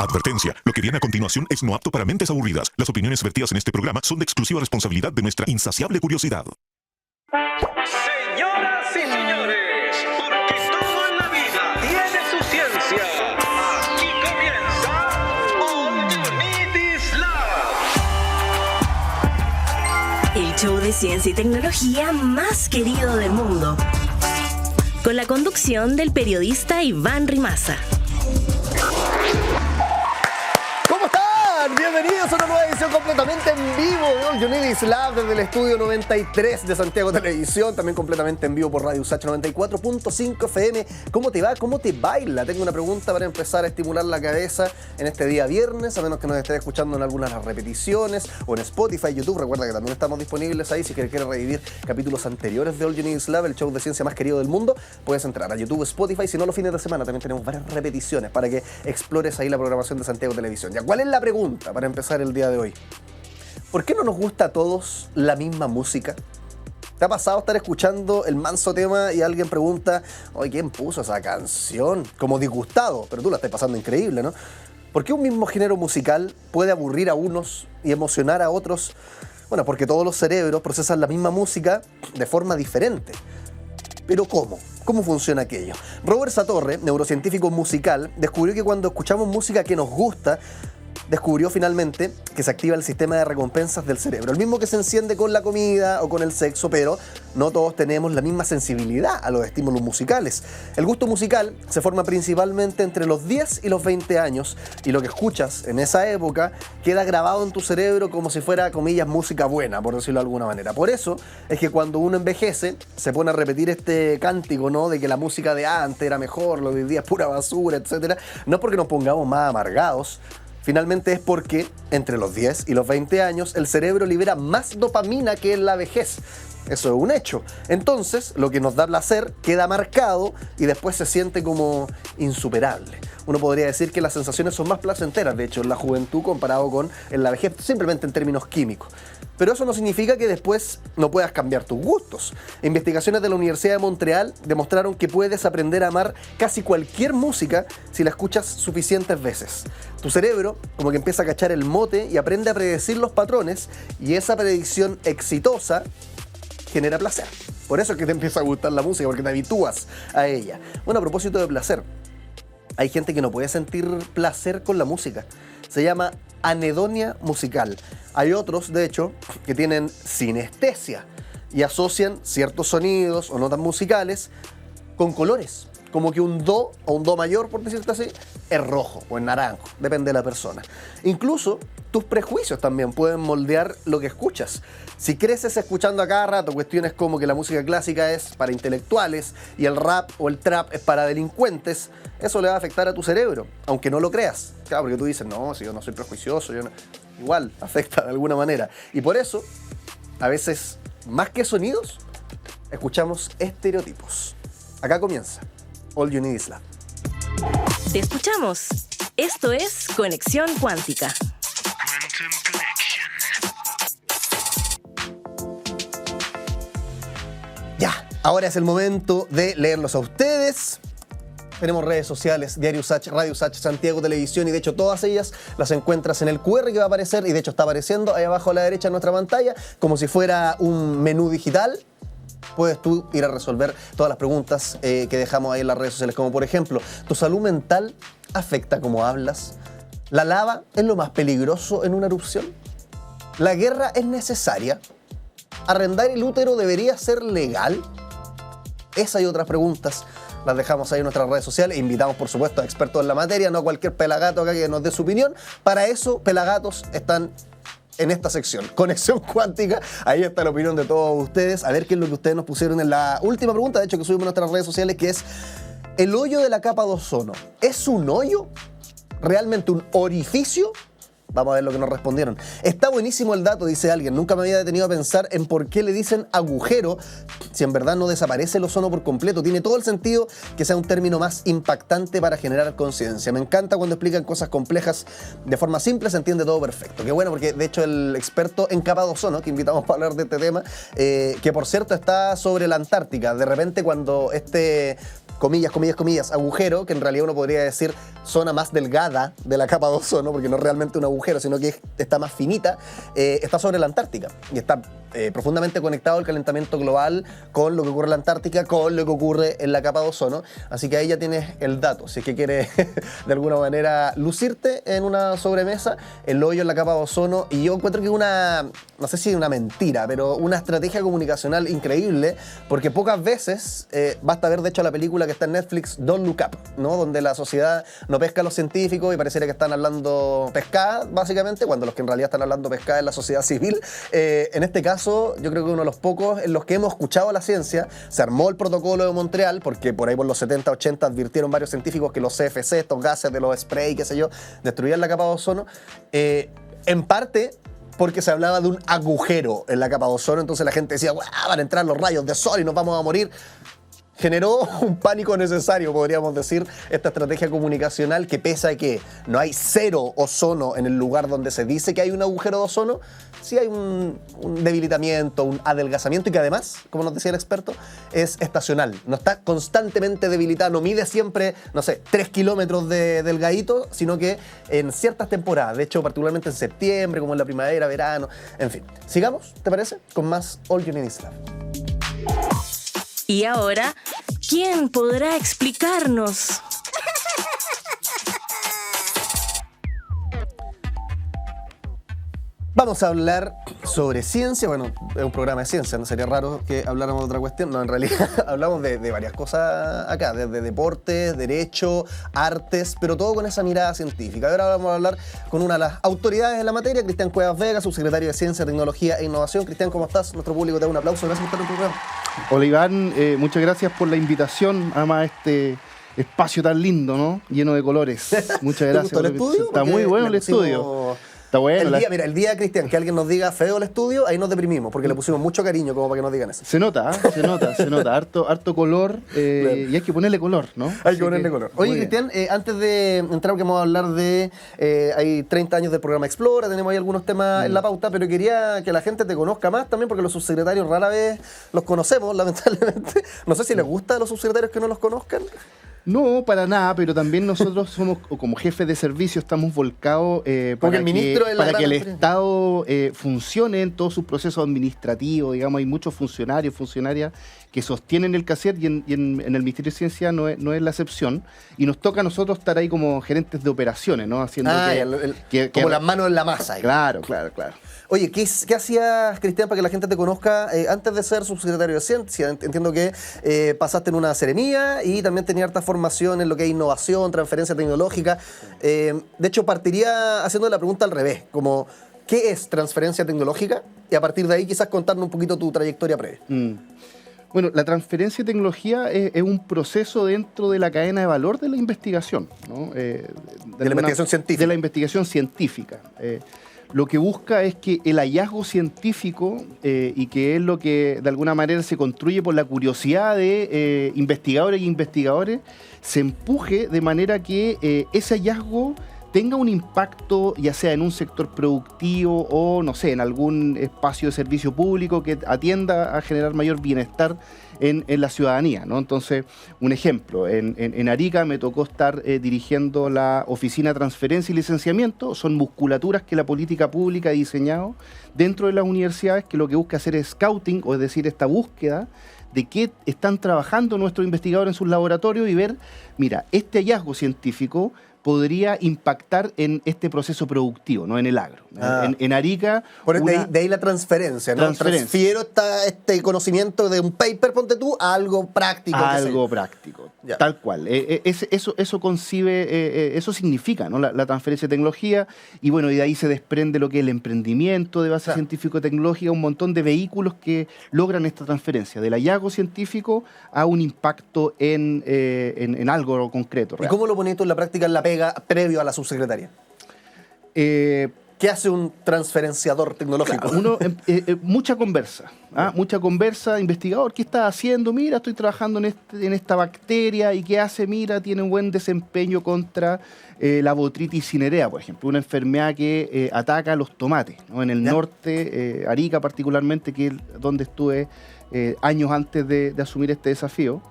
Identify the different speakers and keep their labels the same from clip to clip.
Speaker 1: Advertencia, lo que viene a continuación es no apto para mentes aburridas. Las opiniones vertidas en este programa son de exclusiva responsabilidad de nuestra insaciable curiosidad.
Speaker 2: Señoras y señores, porque todo en la vida tiene su ciencia. Aquí comienza All You Need Is Love.
Speaker 3: El show de ciencia y tecnología más querido del mundo. Con la conducción del periodista Iván Rimaza.
Speaker 4: ¿Cómo están? Bienvenidos a una nueva edición completamente en vivo de All You Need Is Love desde el estudio 93 de Santiago Televisión, también completamente en vivo por Radio USACH 94.5 FM. ¿Cómo te va? ¿Cómo te baila? Tengo una pregunta para empezar a estimular la cabeza en este día viernes, a menos que nos estés escuchando en algunas de las repeticiones o en Spotify, YouTube. Recuerda que también estamos disponibles ahí si quieres revivir capítulos anteriores de All You Need Is Love, el show de ciencia más querido del mundo. Puedes entrar a YouTube, Spotify, si no los fines de semana también tenemos varias repeticiones para que explores ahí la programación de Santiago Televisión. ¿Ya cuál es la pregunta para empezar el día de hoy? ¿Por qué no nos gusta a todos la misma música? ¿Te ha pasado estar escuchando el manso tema y alguien pregunta, oye, ¿quién puso esa canción? Como disgustado, pero tú la estás pasando increíble, ¿no? ¿Por qué un mismo género musical puede aburrir a unos y emocionar a otros? Bueno, porque todos los cerebros procesan la misma música de forma diferente. ¿Pero cómo? ¿Cómo funciona aquello? Robert Satorre, neurocientífico musical, descubrió que cuando escuchamos música que nos gusta, descubrió finalmente que se activa el sistema de recompensas del cerebro, el mismo que se enciende con la comida o con el sexo, pero no todos tenemos la misma sensibilidad a los estímulos musicales. El gusto musical se forma principalmente entre los 10 y los 20 años y lo que escuchas en esa época queda grabado en tu cerebro como si fuera, comillas, música buena, por decirlo de alguna manera. Por eso es que cuando uno envejece se pone a repetir este cántico, ¿no?, de que la música de antes era mejor, lo de hoy día es pura basura, etc. No es porque nos pongamos más amargados. Finalmente es porque entre los 10 y los 20 años el cerebro libera más dopamina que en la vejez. Eso es un hecho. Entonces, lo que nos da placer queda marcado y después se siente como insuperable. Uno podría decir que las sensaciones son más placenteras, de hecho, en la juventud comparado con en la vejez, simplemente en términos químicos. Pero eso no significa que después no puedas cambiar tus gustos. Investigaciones de la Universidad de Montreal demostraron que puedes aprender a amar casi cualquier música si la escuchas suficientes veces. Tu cerebro como que empieza a cachar el mote y aprende a predecir los patrones, y esa predicción exitosa genera placer. Por eso es que te empieza a gustar la música, porque te habitúas a ella. Bueno, a propósito de placer, hay gente que no puede sentir placer con la música. Se llama anedonia musical. Hay otros, de hecho, que tienen sinestesia y asocian ciertos sonidos o notas musicales con colores. Como que un do o un do mayor, por decirte así, es rojo o es naranjo, depende de la persona. Incluso tus prejuicios también pueden moldear lo que escuchas. Si creces escuchando a cada rato cuestiones como que la música clásica es para intelectuales y el rap o el trap es para delincuentes, eso le va a afectar a tu cerebro, aunque no lo creas. Claro, porque tú dices, no, si yo no soy prejuicioso, yo no... Igual, afecta de alguna manera. Y por eso, a veces, más que sonidos, escuchamos estereotipos. Acá comienza All You Need Is Love.
Speaker 3: Te escuchamos. Esto es Conexión Cuántica.
Speaker 4: Ya, ahora es el momento de leerlos a ustedes. Tenemos redes sociales, Diario USACH, Radio USACH, Santiago Televisión, y de hecho todas ellas las encuentras en el QR que va a aparecer, y de hecho está apareciendo ahí abajo a la derecha de nuestra pantalla, como si fuera un menú digital. Puedes tú ir a resolver todas las preguntas que dejamos ahí en las redes sociales, como por ejemplo, ¿tu salud mental afecta cómo hablas? ¿La lava es lo más peligroso en una erupción? ¿La guerra es necesaria? ¿Arrendar el útero debería ser legal? Esa y otras preguntas las dejamos ahí en nuestras redes sociales. Invitamos, por supuesto, a expertos en la materia, no a cualquier pelagato acá que nos dé su opinión. Para eso, pelagatos están en esta sección, Conexión Cuántica. Ahí está la opinión de todos ustedes. A ver qué es lo que ustedes nos pusieron en la última pregunta, de hecho, que subimos en nuestras redes sociales, que es: ¿el hoyo de la capa de ozono es un hoyo? ¿Realmente un orificio? Vamos a ver lo que nos respondieron. Está buenísimo el dato, dice alguien. Nunca me había detenido a pensar en por qué le dicen agujero si en verdad no desaparece el ozono por completo. Tiene todo el sentido que sea un término más impactante para generar conciencia. Me encanta cuando explican cosas complejas de forma simple, se entiende todo perfecto. Qué bueno, porque de hecho el experto en capa de ozono, que invitamos para hablar de este tema, que por cierto está sobre la Antártica. De repente cuando comillas, agujero, que en realidad uno podría decir zona más delgada de la capa de ozono, porque no es realmente un agujero, sino que está más finita, está sobre la Antártica y está profundamente conectado el calentamiento global con lo que ocurre en la Antártica, con lo que ocurre en la capa de ozono. Así que ahí ya tienes el dato. Si es que quieres de alguna manera lucirte en una sobremesa, el hoyo en la capa de ozono. Y yo encuentro que no sé si una mentira, pero una estrategia comunicacional increíble, porque pocas veces, basta ver de hecho la película que está en Netflix, Don't Look Up, ¿no? Donde la sociedad no pesca a los científicos y pareciera que están hablando pescada, básicamente, cuando los que en realidad están hablando pescada es la sociedad civil. En este caso, yo creo que uno de los pocos en los que hemos escuchado a la ciencia. Se armó el protocolo de Montreal, porque por ahí por los 70, 80 advirtieron varios científicos que los CFC, estos gases de los spray, qué sé yo, destruían la capa de ozono. En parte porque se hablaba de un agujero en la capa de ozono, entonces la gente decía, van a entrar los rayos de sol y nos vamos a morir. Generó un pánico necesario, podríamos decir, esta estrategia comunicacional que pese a que no hay cero ozono en el lugar donde se dice que hay un agujero de ozono, sí hay un debilitamiento, un adelgazamiento y que además, como nos decía el experto, es estacional. No está constantemente debilitada, no mide siempre, 3 kilómetros de delgadito, sino que en ciertas temporadas, de hecho particularmente en septiembre, como en la primavera, verano, en fin. Sigamos, ¿te parece? Con más All You Need Is Love.
Speaker 3: Y ahora, ¿quién podrá explicarnos?
Speaker 4: Vamos a hablar sobre ciencia. Bueno, es un programa de ciencia, no sería raro que habláramos de otra cuestión. No, en realidad hablamos de varias cosas acá, desde deportes, derecho, artes, pero todo con esa mirada científica. Ahora vamos a hablar con una de las autoridades en la materia, Cristian Cuevas Vega, subsecretario de Ciencia, Tecnología e Innovación. Cristian, ¿cómo estás? Nuestro público te da un aplauso. Gracias por estar en tu programa.
Speaker 5: Hola Iván, muchas gracias por la invitación, además este espacio tan lindo, ¿no? Lleno de colores. Muchas gracias.
Speaker 4: ¿Te gustó el estudio?
Speaker 5: Está muy bueno el estudio. Está bueno.
Speaker 4: El día, Cristian, que alguien nos diga feo el estudio, ahí nos deprimimos, porque le pusimos mucho cariño como para que nos digan eso.
Speaker 5: Se nota. Harto color, claro. Y hay que ponerle color, ¿no?
Speaker 4: Hay que ponerle color. Oye, Cristian, antes de entrar, que vamos a hablar de... hay 30 años del programa Explora, tenemos ahí algunos temas en la pauta, pero quería que la gente te conozca más también, porque los subsecretarios rara vez los conocemos, lamentablemente. No sé si les gusta a los subsecretarios que no los conozcan.
Speaker 5: No, para nada, pero también nosotros somos, como jefes de servicio, estamos volcados para que el Estado funcione en todos sus procesos administrativos. Digamos, hay muchos funcionarios, funcionarias que sostienen el CACET y en el Ministerio de Ciencia no es la excepción. Y nos toca a nosotros estar ahí como gerentes de operaciones, ¿no? Haciendo
Speaker 4: como las manos en la masa.
Speaker 5: Claro.
Speaker 4: Oye, ¿qué hacías, Cristian, para que la gente te conozca antes de ser subsecretario de Ciencia? Entiendo que pasaste en una seremía y también tenías harta formación en lo que es innovación, transferencia tecnológica. De hecho, partiría haciendo la pregunta al revés, como ¿qué es transferencia tecnológica? Y a partir de ahí quizás contarnos un poquito tu trayectoria previa.
Speaker 5: Bueno, la transferencia de tecnología es un proceso dentro de la cadena de valor de la investigación, ¿no? De
Speaker 4: la investigación científica.
Speaker 5: De la investigación científica. Lo que busca es que el hallazgo científico, y que es lo que de alguna manera se construye por la curiosidad de investigadores y investigadores, se empuje de manera que ese hallazgo tenga un impacto, ya sea en un sector productivo o, no sé, en algún espacio de servicio público que atienda a generar mayor bienestar en la ciudadanía, ¿no? Entonces, un ejemplo, en Arica me tocó estar dirigiendo la Oficina de Transferencia y Licenciamiento. Son musculaturas que la política pública ha diseñado dentro de las universidades, que lo que busca hacer es scouting, o es decir, esta búsqueda de qué están trabajando nuestros investigadores en sus laboratorios y ver, mira, este hallazgo científico podría impactar en este proceso productivo, ¿no? En el agro. En Arica...
Speaker 4: De ahí la transferencia, ¿no? Transfiero este conocimiento de un paper, ponte tú, a algo práctico.
Speaker 5: Algo práctico, ya. Tal cual. Eso concibe, eso significa, ¿no? La transferencia de tecnología, y bueno, y de ahí se desprende lo que es el emprendimiento de base científico-tecnológica, un montón de vehículos que logran esta transferencia, del hallazgo científico a un impacto en algo concreto.
Speaker 4: ¿Y cómo lo pones tú en la práctica, en la pega, previo a la subsecretaria? ¿Qué hace un transferenciador tecnológico?
Speaker 5: Claro, mucha conversa, mucha conversa, investigador, ¿qué estás haciendo? Mira, estoy trabajando en esta bacteria, ¿y qué hace? Mira, tiene un buen desempeño contra la botrytis cinerea, por ejemplo, una enfermedad que ataca a los tomates, ¿no? En el norte, Arica particularmente, que es donde estuve años antes de asumir este desafío.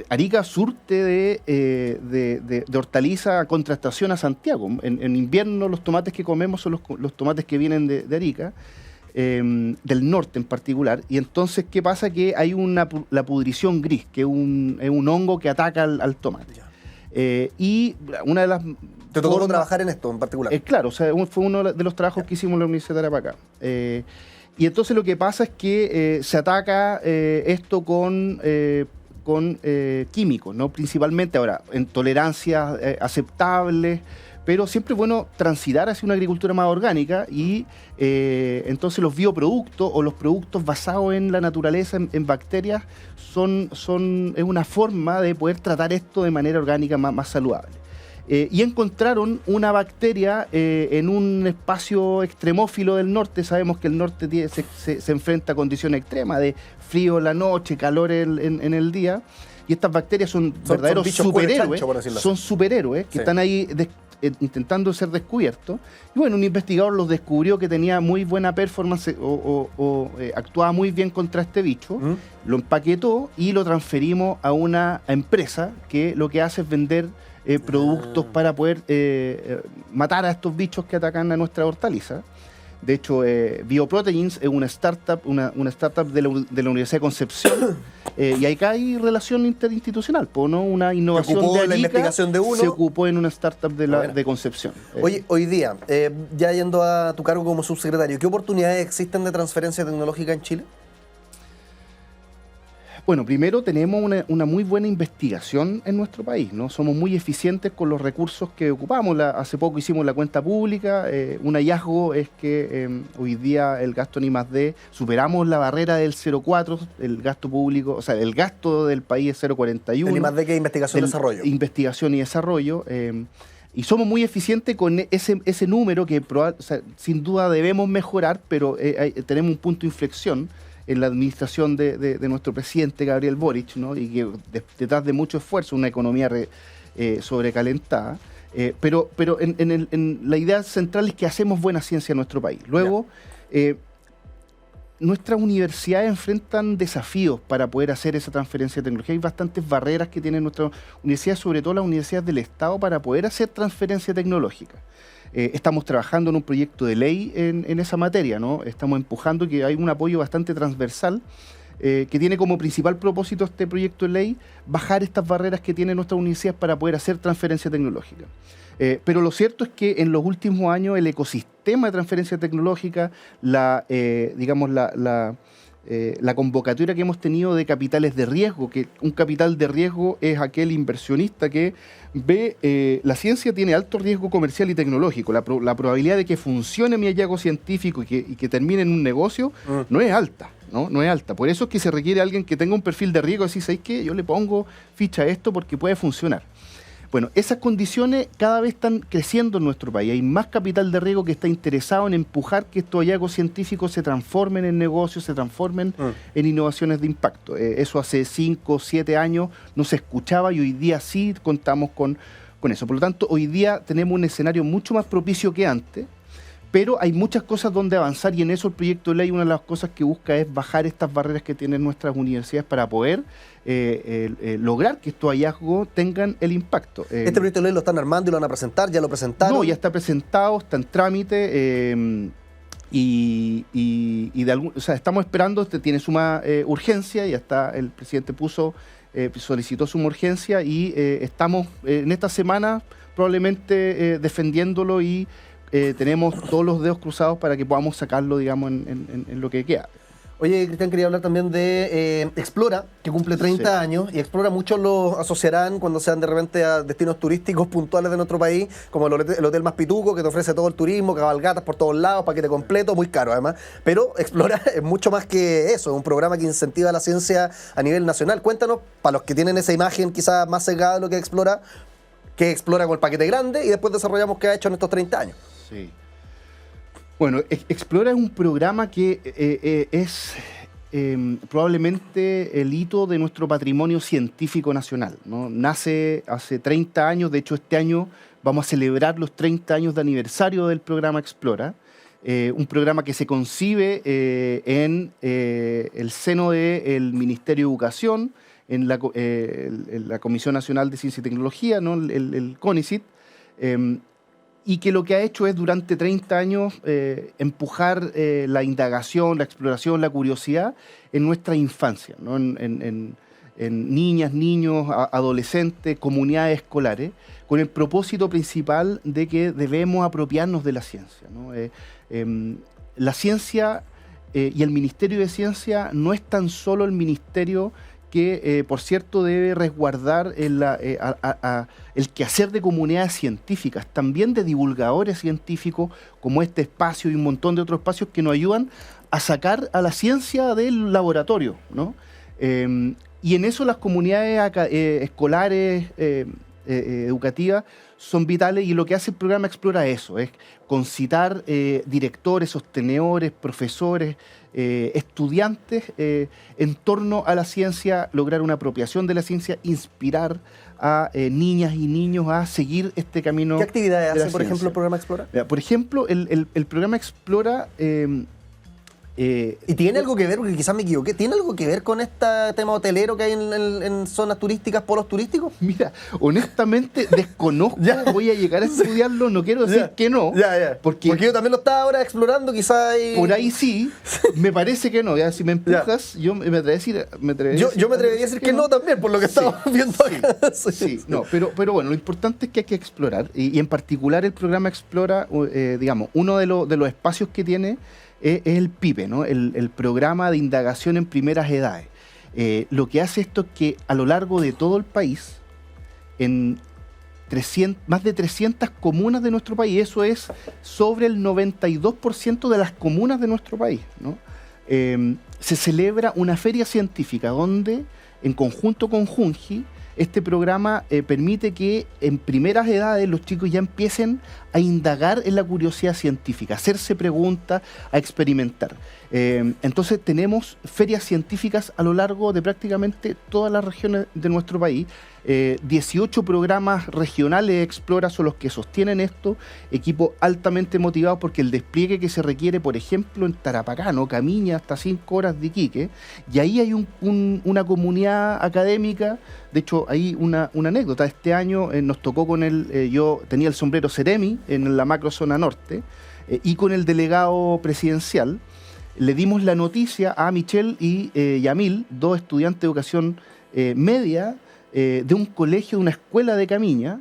Speaker 5: Arica surte de hortaliza contra estación a Santiago. En invierno los tomates que comemos son los tomates que vienen de Arica, del norte en particular. Y entonces, ¿qué pasa? Que hay la pudrición gris, que es un hongo que ataca al tomate. Y una de las...
Speaker 4: ¿Te tocó trabajar en esto en particular?
Speaker 5: Claro, o sea, fue uno de los trabajos que hicimos en la Universidad de Tarapacá. Y entonces lo que pasa es que se ataca esto con químicos, ¿no? Principalmente ahora en tolerancias aceptables, pero siempre es bueno transitar hacia una agricultura más orgánica y entonces los bioproductos o los productos basados en la naturaleza, en bacterias, es una forma de poder tratar esto de manera orgánica más saludable. Y encontraron una bacteria en un espacio extremófilo del norte. Sabemos que el norte se enfrenta a condiciones extremas de frío en la noche, calor en el día. Y estas bacterias son verdaderos superhéroes. Son superhéroes que están ahí intentando ser descubiertos. Y bueno, un investigador los descubrió que tenía muy buena performance o actuaba muy bien contra este bicho. Lo empaquetó y lo transferimos a una empresa que lo que hace es vender productos para poder matar a estos bichos que atacan a nuestra hortaliza. De hecho, Bioproteins es una startup de la Universidad de Concepción y acá hay relación interinstitucional, ¿no? Una innovación de Arica,
Speaker 4: la investigación de uno,
Speaker 5: se ocupó en una startup de Concepción.
Speaker 4: Oye, hoy día, ya yendo a tu cargo como subsecretario, ¿qué oportunidades existen de transferencia tecnológica en Chile?
Speaker 5: Bueno, primero tenemos una muy buena investigación en nuestro país, ¿no? Somos muy eficientes con los recursos que ocupamos. Hace poco hicimos la cuenta pública. Un hallazgo es que hoy día el gasto en I+D, superamos la barrera del 0,4, el gasto público, o sea, el gasto del país es 0,41.
Speaker 4: ¿El I+D que es investigación y desarrollo?
Speaker 5: Investigación y desarrollo. Y somos muy eficientes con ese número que sin duda debemos mejorar, pero tenemos un punto de inflexión en la administración de nuestro presidente Gabriel Boric, ¿no? Y que detrás de mucho esfuerzo, una economía sobrecalentada, pero en la idea central es que hacemos buena ciencia en nuestro país. Luego, nuestras universidades enfrentan desafíos para poder hacer esa transferencia de tecnología. Hay bastantes barreras que tienen nuestras universidades, sobre todo las universidades del Estado, para poder hacer transferencia tecnológica. Estamos trabajando en un proyecto de ley en esa materia, ¿no? Estamos empujando que hay un apoyo bastante transversal que tiene como principal propósito este proyecto de ley bajar estas barreras que tienen nuestras universidades para poder hacer transferencia tecnológica. Pero lo cierto es que en los últimos años el ecosistema de transferencia tecnológica, la convocatoria que hemos tenido de capitales de riesgo, que un capital de riesgo es aquel inversionista que ve la ciencia tiene alto riesgo comercial y tecnológico. La probabilidad de que funcione mi hallazgo científico y que termine en un negocio no es alta. No es alta. Por eso es que se requiere alguien que tenga un perfil de riesgo, así, ¿sabes qué? Yo le pongo ficha a esto porque puede funcionar. Bueno, esas condiciones cada vez están creciendo en nuestro país. Hay más capital de riesgo que está interesado en empujar que estos hallazgos científicos se transformen en negocios, se transformen en innovaciones de impacto. Eso hace 5 o 7 años no se escuchaba y hoy día sí contamos con eso. Por lo tanto, hoy día tenemos un escenario mucho más propicio que antes, pero hay muchas cosas donde avanzar y en eso el proyecto de ley, una de las cosas que busca es bajar estas barreras que tienen nuestras universidades para poder lograr que estos hallazgos tengan el impacto.
Speaker 4: ¿Este proyecto de ley lo están armando y lo van a presentar? ¿Ya lo presentaron?
Speaker 5: No, ya está presentado, está en trámite o sea, estamos esperando, tiene suma urgencia, ya está, el presidente solicitó suma urgencia y estamos en esta semana probablemente defendiéndolo y tenemos todos los dedos cruzados para que podamos sacarlo, digamos, en lo que queda.
Speaker 4: Oye, Cristian, quería hablar también de Explora, que cumple 30 años, y Explora muchos lo asociarán cuando sean de repente a destinos turísticos puntuales de nuestro país, como el Hotel Más Pituco, que te ofrece todo el turismo, cabalgatas por todos lados, paquete completo, muy caro además. Pero Explora es mucho más que eso, es un programa que incentiva la ciencia a nivel nacional. Cuéntanos, para los que tienen esa imagen quizás más sesgada de lo que Explora, qué explora con el paquete grande y después desarrollamos qué ha hecho en estos 30 años.
Speaker 5: Sí. Bueno, Explora es un programa que es probablemente el hito de nuestro patrimonio científico nacional, ¿no? Nace hace 30 años, de hecho este año vamos a celebrar los 30 años de aniversario del programa Explora, un programa que se concibe en el seno del Ministerio de Educación, en la Comisión Nacional de Ciencia y Tecnología, ¿no? el CONICYT, y que lo que ha hecho es durante 30 años empujar la indagación, la exploración, la curiosidad en nuestra infancia, ¿no? en niñas, niños, adolescentes, comunidades escolares, con el propósito principal de que debemos apropiarnos de la ciencia, ¿no? La ciencia y el Ministerio de Ciencia no es tan solo el ministerio que, por cierto, debe resguardar el quehacer de comunidades científicas, también de divulgadores científicos, como este espacio y un montón de otros espacios que nos ayudan a sacar a la ciencia del laboratorio, ¿no? Y en eso las comunidades escolares, educativas, son vitales, y lo que hace el programa Explora eso, es concitar directores, sostenedores, profesores, estudiantes en torno a la ciencia, lograr una apropiación de la ciencia, inspirar a niñas y niños a seguir este camino.
Speaker 4: ¿Qué actividades
Speaker 5: de la
Speaker 4: hace, por ejemplo,
Speaker 5: ciencia.
Speaker 4: el programa Explora?
Speaker 5: Mira, por ejemplo, el programa Explora...
Speaker 4: ¿Y tiene algo que ver, porque quizás me equivoqué, tiene algo que ver con este tema hotelero que hay en zonas turísticas, polos turísticos?
Speaker 5: Mira, honestamente desconozco, voy a llegar a estudiarlo, no quiero decir que no,
Speaker 4: Porque yo también lo estaba ahora explorando, quizás...
Speaker 5: por ahí sí, me parece que no, ya, si me empujas, yo me atrevería a decir...
Speaker 4: Yo me atrevería a decir que no también, por lo que estamos viendo acá.
Speaker 5: Sí, no, pero bueno, lo importante es que hay que explorar, y en particular el programa Explora, digamos, uno de los espacios que tiene es el PIPE, ¿no? El Programa de Indagación en Primeras Edades. Lo que hace esto es que a lo largo de todo el país, en más de 300 comunas de nuestro país, eso es sobre el 92% de las comunas de nuestro país, ¿no? Se celebra una feria científica donde, en conjunto con Junji, este programa permite que en primeras edades los chicos ya empiecen a indagar en la curiosidad científica, a hacerse preguntas, a experimentar. Entonces tenemos ferias científicas a lo largo de prácticamente todas las regiones de nuestro país. 18 programas regionales Explora son los que sostienen esto, equipos altamente motivados porque el despliegue que se requiere, por ejemplo, en Tarapacá, ¿no? Camiña, hasta 5 horas de Iquique, y ahí hay una comunidad académica. De hecho, hay una anécdota. Este año nos tocó con yo tenía el sombrero Ceremi en la macrozona norte, y con el delegado presidencial le dimos la noticia a Michelle y Yamil, dos estudiantes de educación media, de un colegio, de una escuela de Camiña,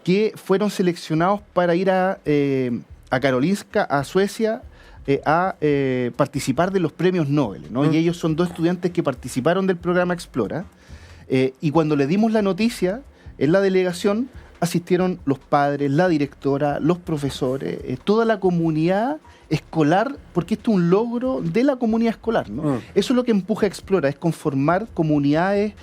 Speaker 5: que fueron seleccionados para ir a Karolinska, a Suecia, a participar de los premios Nobel, ¿no? Y ellos son dos estudiantes que participaron del programa Explora, y cuando le dimos la noticia en la delegación, asistieron los padres, la directora, los profesores, toda la comunidad escolar, porque esto es un logro de la comunidad escolar, ¿no? Eso es lo que empuja Explora, es conformar comunidades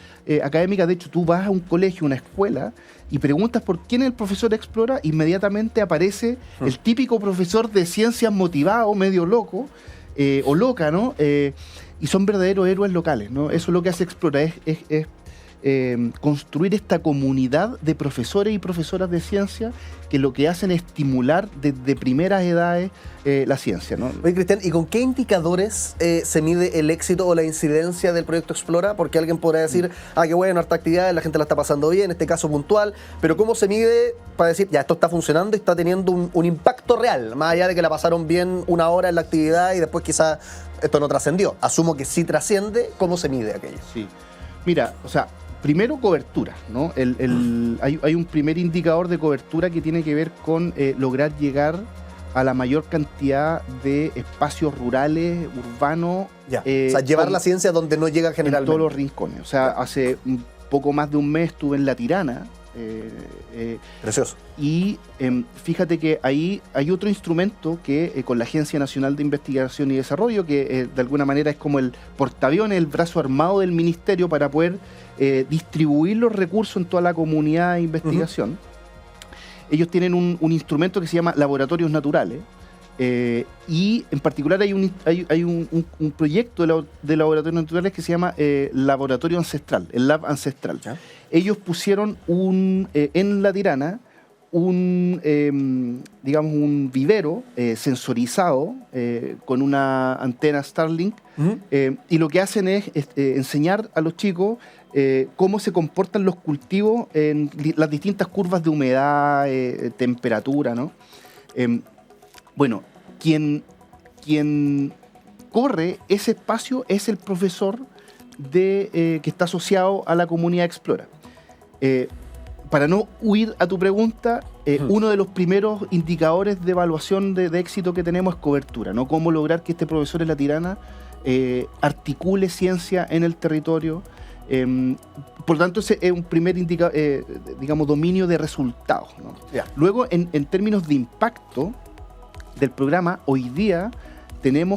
Speaker 5: académicas. De hecho, tú vas a un colegio, una escuela, y preguntas por quién es el profesor Explora, inmediatamente aparece el típico profesor de ciencias motivado, medio loco, o loca, ¿no? Y son verdaderos héroes locales, ¿no? Eso es lo que hace Explora, es construir esta comunidad de profesores y profesoras de ciencia que lo que hacen es estimular desde primeras edades la ciencia, ¿no?
Speaker 4: Oye, Cristian, ¿y con qué indicadores se mide el éxito o la incidencia del proyecto Explora? Porque alguien podrá decir, qué bueno, harta actividad, la gente la está pasando bien, en este caso puntual, pero ¿cómo se mide para decir, ya, esto está funcionando y está teniendo un impacto real, más allá de que la pasaron bien una hora en la actividad y después quizás esto no trascendió? Asumo que sí trasciende. ¿Cómo se mide aquello?
Speaker 5: Sí. Mira, o sea, primero, cobertura, ¿no? Hay un primer indicador de cobertura que tiene que ver con lograr llegar a la mayor cantidad de espacios rurales, urbanos.
Speaker 4: O sea, llevar la ciencia donde no llega generalmente.
Speaker 5: En todos los rincones. O sea, hace un poco más de un mes estuve en La Tirana.
Speaker 4: Precioso.
Speaker 5: Y fíjate que ahí hay otro instrumento que con la Agencia Nacional de Investigación y Desarrollo, que de alguna manera es como el portaaviones, el brazo armado del ministerio para poder distribuir los recursos en toda la comunidad de investigación. ellos tienen un instrumento que se llama Laboratorios Naturales. Y en particular hay un proyecto de laboratorios naturales que se llama Laboratorio Ancestral, el Lab Ancestral. ¿Ya? Ellos pusieron en La Tirana digamos, un vivero sensorizado con una antena Starlink, y lo que hacen es enseñar a los chicos cómo se comportan los cultivos en las distintas curvas de humedad, temperatura, ¿no? Bueno, quien corre ese espacio es el profesor que está asociado a la comunidad Explora. Para no huir a tu pregunta, uno de los primeros indicadores de evaluación de éxito que tenemos es cobertura, ¿no? Cómo lograr que este profesor en La Tirana articule ciencia en el territorio. Por lo tanto, ese es un primer digamos, dominio de resultados, ¿no? Yeah. Luego, en términos de impacto del programa, hoy día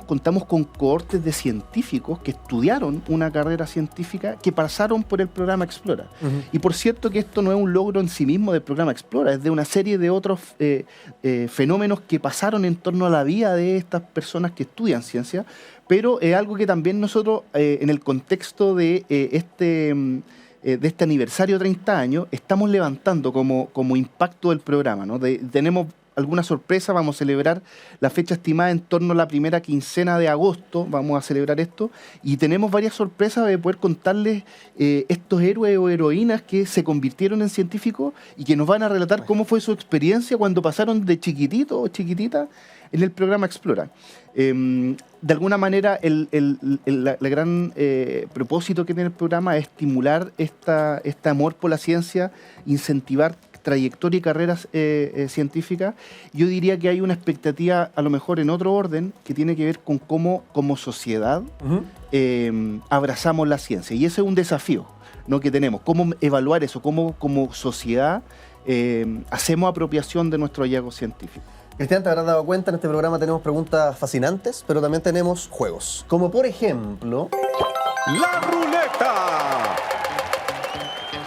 Speaker 5: contamos con cohortes de científicos que estudiaron una carrera científica que pasaron por el programa Explora. Y por cierto que esto no es un logro en sí mismo del programa Explora, es de una serie de otros fenómenos que pasaron en torno a la vida de estas personas que estudian ciencia, pero es algo que también nosotros, en el contexto de este aniversario 30 años, estamos levantando como impacto del programa, ¿no? Tenemos alguna sorpresa, vamos a celebrar la fecha estimada en torno a la primera quincena de agosto, vamos a celebrar esto, y tenemos varias sorpresas de poder contarles estos héroes o heroínas que se convirtieron en científicos y que nos van a relatar cómo fue su experiencia cuando pasaron de chiquitito o chiquitita en el programa Explora. De alguna manera, la gran propósito que tiene el programa es estimular este amor por la ciencia, incentivar trayectoria y carreras científicas. Yo diría que hay una expectativa, a lo mejor en otro orden, que tiene que ver con cómo como sociedad abrazamos la ciencia. Y ese es un desafío, ¿no?, que tenemos. Cómo evaluar eso, cómo como sociedad hacemos apropiación de nuestro hallazgo científico.
Speaker 4: Cristian, te habrás dado cuenta, en este programa tenemos preguntas fascinantes, pero también tenemos juegos. Como por ejemplo...
Speaker 2: ¡La ruleta!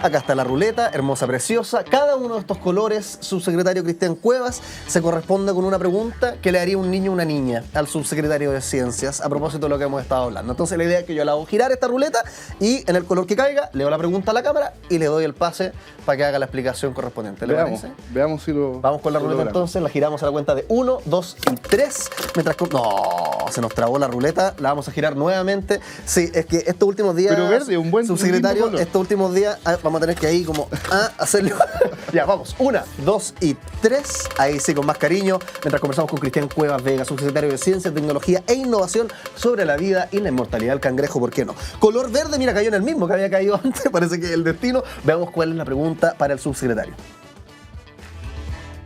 Speaker 4: Acá está la ruleta, hermosa, preciosa. Cada uno de estos colores, subsecretario Cristian Cuevas, se corresponde con una pregunta que le haría un niño o una niña al subsecretario de Ciencias a propósito de lo que hemos estado hablando. Entonces la idea es que yo la hago girar esta ruleta y en el color que caiga, leo la pregunta a la cámara y le doy el pase para que haga la explicación correspondiente. ¿Le parece?
Speaker 5: Veamos si lo...
Speaker 4: Vamos con la ruleta entonces, la giramos a la cuenta de 1, 2 y 3. Mientras que... No, se nos trabó la ruleta, la vamos a girar nuevamente. Sí, es que estos últimos días...
Speaker 5: Pero verde, un buen
Speaker 4: subsecretario, estos últimos días... vamos a tener que ahí como hacerlo. Ya, vamos. 1, 2 y 3. Ahí sí, con más cariño. Mientras conversamos con Cristian Cuevas Vega, subsecretario de Ciencia, Tecnología e Innovación sobre la vida y la inmortalidad del cangrejo, ¿por qué no? Color verde, mira, cayó en el mismo que había caído antes. Parece que el destino. Veamos cuál es la pregunta para el subsecretario.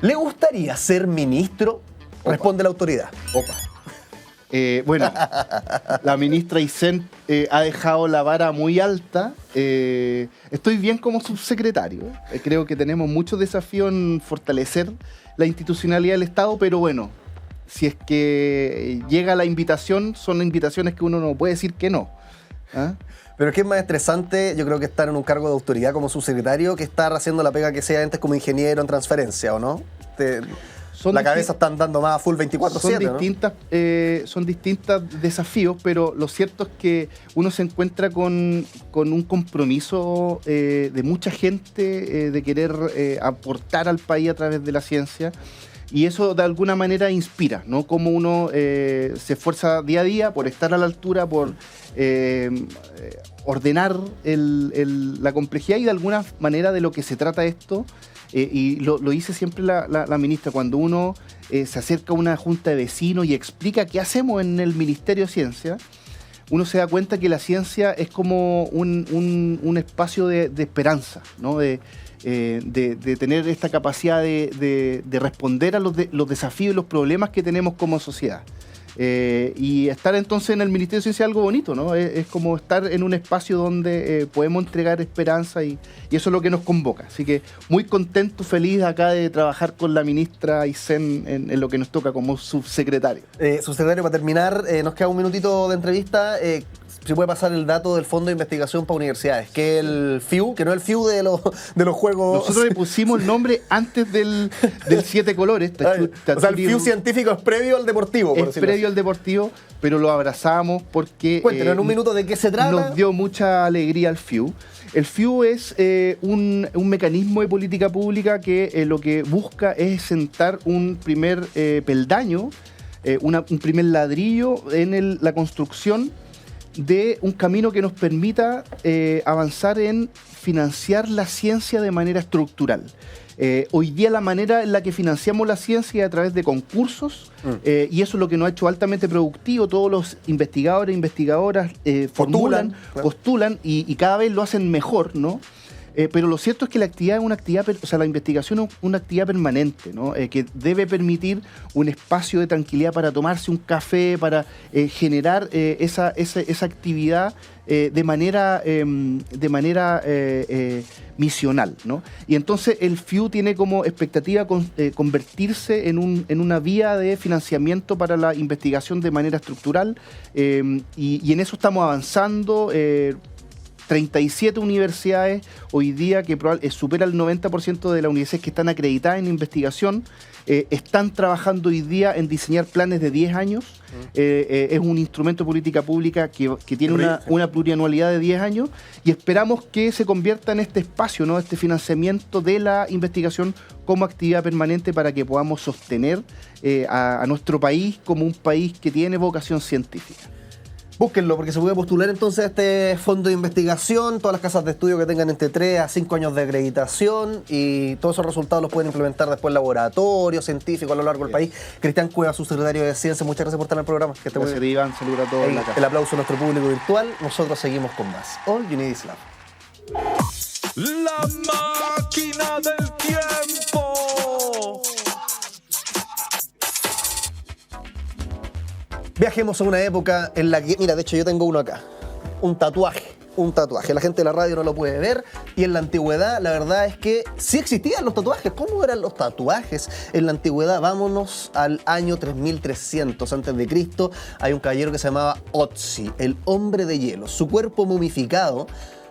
Speaker 4: ¿Le gustaría ser ministro? Opa. Responde la autoridad.
Speaker 5: Opa. Bueno, la ministra Aysén ha dejado la vara muy alta. Estoy bien como subsecretario. Creo que tenemos muchos desafíos en fortalecer la institucionalidad del Estado, pero bueno, si es que llega la invitación, son invitaciones que uno no puede decir que no. ¿Ah?
Speaker 4: Pero es que es más estresante, yo creo, que estar en un cargo de autoridad como subsecretario que estar haciendo la pega que sea antes como ingeniero en transferencia, ¿o no? La cabeza está andando más a full 24/7,
Speaker 5: son distintos desafíos, pero lo cierto es que uno se encuentra con un compromiso de mucha gente de querer aportar al país a través de la ciencia. Y eso de alguna manera inspira, ¿no? Cómo uno se esfuerza día a día por estar a la altura, por ordenar la complejidad y de alguna manera de lo que se trata esto. Y lo dice siempre la ministra, cuando uno se acerca a una junta de vecinos y explica qué hacemos en el Ministerio de Ciencia, uno se da cuenta que la ciencia es como un espacio de esperanza, ¿no? De tener esta capacidad de responder a los desafíos y los problemas que tenemos como sociedad. Y estar entonces en el Ministerio de Ciencia es algo bonito, ¿no? Es como estar en un espacio donde podemos entregar esperanza y eso es lo que nos convoca. Así que muy contento, feliz acá de trabajar con la ministra Aysén en lo que nos toca como subsecretario.
Speaker 4: Subsecretario, para terminar, nos queda un minutito de entrevista. Si puede pasar el dato del Fondo de Investigación para Universidades, que el FIU, que no es el FIU de los juegos.
Speaker 5: Nosotros le pusimos el nombre antes del 7 colores.
Speaker 4: O sea, el FIU científico es previo al deportivo, por
Speaker 5: Es previo al deportivo, pero lo abrazamos porque...
Speaker 4: Cuéntenos en un minuto de qué se trata.
Speaker 5: Nos dio mucha alegría al FIU. El FIU es un mecanismo de política pública que lo que busca es sentar un primer peldaño, un primer ladrillo en la construcción de un camino que nos permita avanzar en financiar la ciencia de manera estructural. Hoy día la manera en la que financiamos la ciencia es a través de concursos y eso es lo que nos ha hecho altamente productivo. Todos los investigadores e investigadoras formulan, postulan y cada vez lo hacen mejor, ¿no? Pero lo cierto es que la actividad es una actividad, o sea, la investigación es una actividad permanente, ¿no? Que debe permitir un espacio de tranquilidad para tomarse un café, para generar esa actividad de manera misional, ¿no? Y entonces el FIU tiene como expectativa convertirse en una vía de financiamiento para la investigación de manera estructural y en eso estamos avanzando. 37 universidades hoy día que supera el 90% de las universidades que están acreditadas en investigación están trabajando hoy día en diseñar planes de 10 años. Es un instrumento de política pública que tiene una plurianualidad de 10 años y esperamos que se convierta en este espacio, ¿no? Este financiamiento de la investigación como actividad permanente para que podamos sostener a nuestro país como un país que tiene vocación científica.
Speaker 4: Búsquenlo, porque se puede postular entonces a este fondo de investigación, todas las casas de estudio que tengan entre 3 a 5 años de acreditación y todos esos resultados los pueden implementar después en laboratorios científicos a lo largo del país. Cristian Cuevas, subsecretario de Ciencia, muchas gracias por estar en el programa. Que
Speaker 5: gracias, Iván. Saludos a todos en la casa.
Speaker 4: El aplauso a nuestro público virtual. Nosotros seguimos con más. All You Need Is Love.
Speaker 2: La máquina del tiempo.
Speaker 4: Viajemos a una época en la que, mira, de hecho yo tengo uno acá, un tatuaje. La gente de la radio no lo puede ver y en la antigüedad la verdad es que sí existían los tatuajes. ¿Cómo eran los tatuajes en la antigüedad? Vámonos al año 3300 a.C. Hay un caballero que se llamaba Otzi, el hombre de hielo. Su cuerpo momificado,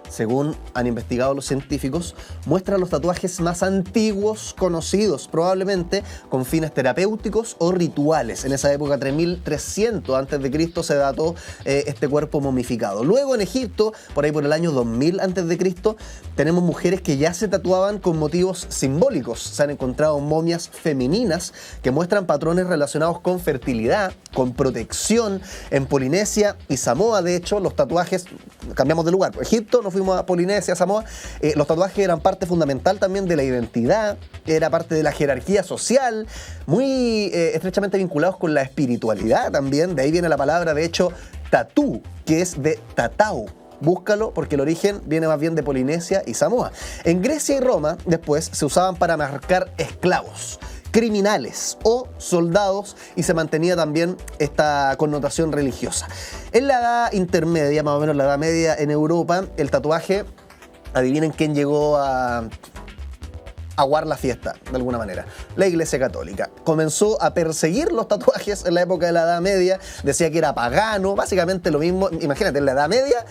Speaker 4: según han investigado los científicos, muestra los tatuajes más antiguos conocidos, probablemente con fines terapéuticos o rituales. En esa época, 3300 a.C., se dató este cuerpo momificado. Luego en Egipto, por ahí por el año 2000 a.C., tenemos mujeres que ya se tatuaban con motivos simbólicos. Se han encontrado momias femeninas que muestran patrones relacionados con fertilidad, con protección. En Polinesia y Samoa, de hecho, los tatuajes, cambiamos de lugar, Egipto, nos fuimos a Polinesia, Samoa, los tatuajes eran parte fundamental también de la identidad, era parte de la jerarquía social, muy estrechamente vinculados con la espiritualidad también. De ahí viene la palabra, de hecho, tatú, que es de tatau. Búscalo porque el origen viene más bien de Polinesia y Samoa. En Grecia y Roma después se usaban para marcar esclavos, criminales o soldados y se mantenía también esta connotación religiosa. En la edad intermedia, más o menos la edad media en Europa, el tatuaje, adivinen quién llegó a aguar la fiesta, de alguna manera. La Iglesia Católica comenzó a perseguir los tatuajes en la época de la Edad Media, decía que era pagano, básicamente lo mismo. Imagínate, en la Edad Media.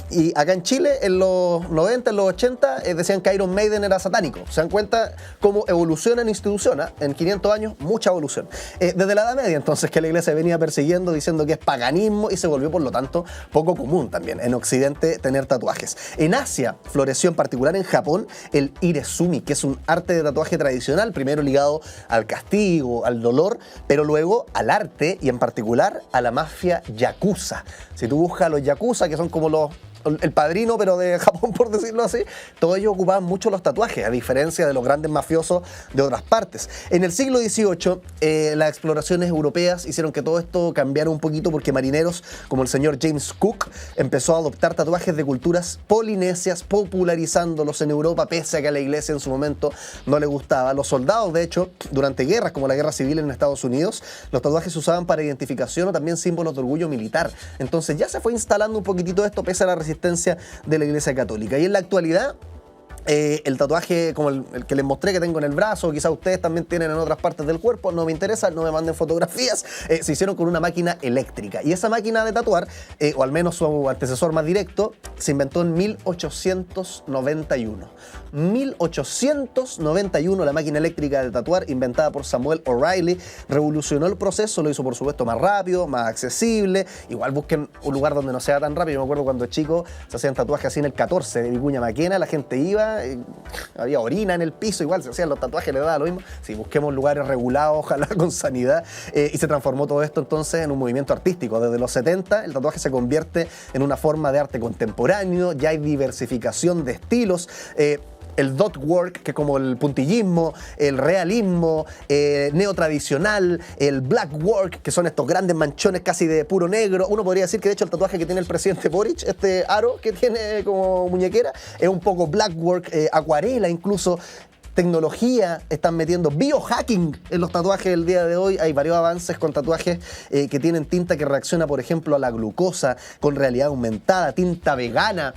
Speaker 4: Y acá en Chile, en los 90, en los 80, decían que Iron Maiden era satánico. ¿Se dan cuenta cómo evoluciona en institución? En 500 años, mucha evolución. Desde la Edad Media, entonces, que la Iglesia venía persiguiendo, diciendo que es paganismo y se volvió, por lo tanto, poco común también en Occidente tener tatuajes. En Asia, floreció en particular en Japón el iresumi, que es un arte de tatuaje tradicional, primero ligado al castigo, al dolor, pero luego al arte y en particular a la mafia yakuza. Si tú buscas a los yakuza, que son como los el padrino, pero de Japón, por decirlo así, todos ellos ocupaban mucho los tatuajes, a diferencia de los grandes mafiosos de otras partes. En el siglo XVIII, las exploraciones europeas hicieron que todo esto cambiara un poquito porque marineros como el señor James Cook empezó a adoptar tatuajes de culturas polinesias, popularizándolos en Europa, pese a que a la iglesia en su momento no le gustaba. Los soldados, de hecho, durante guerras como la Guerra Civil en Estados Unidos, los tatuajes se usaban para identificación o también símbolos de orgullo militar. Entonces ya se fue instalando un poquitito esto pese a la resistencia de la Iglesia Católica. Y en la actualidad, el tatuaje como el que les mostré que tengo en el brazo, quizás ustedes también tienen en otras partes del cuerpo, no me interesa, no me manden fotografías, se hicieron con una máquina eléctrica. Y esa máquina de tatuar, o al menos su antecesor más directo, se inventó en 1891. 1891, la máquina eléctrica de tatuar, inventada por Samuel O'Reilly, revolucionó el proceso, lo hizo por supuesto más rápido, más accesible. Igual busquen un lugar donde no sea tan rápido. Yo me acuerdo cuando chico se hacían tatuajes así en el 14 de Vicuña Maquena, la gente iba, había orina en el piso, igual se hacían los tatuajes, le daba lo mismo. Sí, busquemos lugares regulados, ojalá con sanidad, y se transformó todo esto entonces en un movimiento artístico. Desde los 70 el tatuaje se convierte en una forma de arte contemporáneo, ya hay diversificación de estilos. El dot work, que es como el puntillismo, el realismo, neotradicional, el black work, que son estos grandes manchones casi de puro negro. Uno podría decir que de hecho el tatuaje que tiene el presidente Boric, este aro que tiene como muñequera, es un poco black work, acuarela incluso. Tecnología, están metiendo biohacking en los tatuajes del día de hoy. Hay varios avances con tatuajes que tienen tinta que reacciona, por ejemplo, a la glucosa, con realidad aumentada, tinta vegana.